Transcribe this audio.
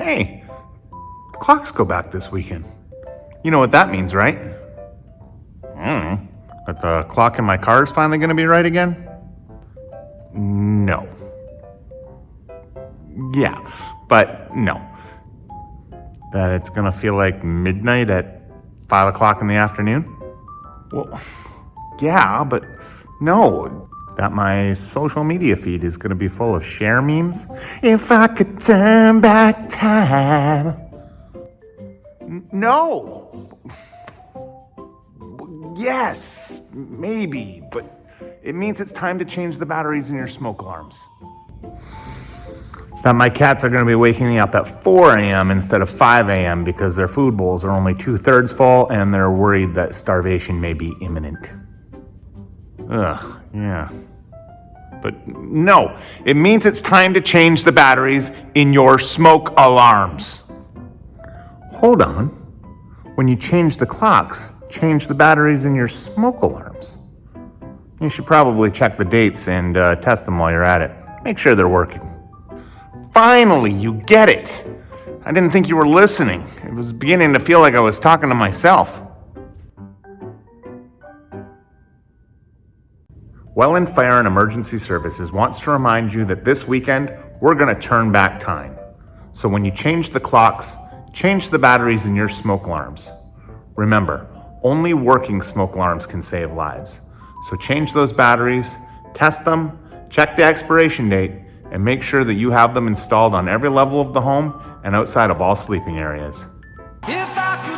Hey, clocks go back this weekend. You know what that means, right? That the clock in my car is finally going to be right again? No. Yeah, but no. That it's going to feel like midnight at 5 o'clock in the afternoon? Well, yeah, but no. That my social media feed is going to be full of share memes? If I could turn back time. No. Yes, maybe, but it means it's time to change the batteries in your smoke alarms. That my cats are going to be waking me up at 4 a.m. instead of 5 a.m. because their food bowls are only 2/3 full and they're worried that starvation may be imminent. Ugh, yeah. But no, it means it's time to change the batteries in your smoke alarms. Hold on. When you change the clocks, change the batteries in your smoke alarms. You should probably check the dates and test them while you're at it. Make sure they're working. Finally, you get it. I didn't think you were listening. It was beginning to feel like I was talking to myself. Welland Fire and Emergency Services wants to remind you that this weekend, we're going to turn back time. So when you change the clocks, change the batteries in your smoke alarms. Remember, only working smoke alarms can save lives. So change those batteries, test them, check the expiration date, and make sure that you have them installed on every level of the home and outside of all sleeping areas. If I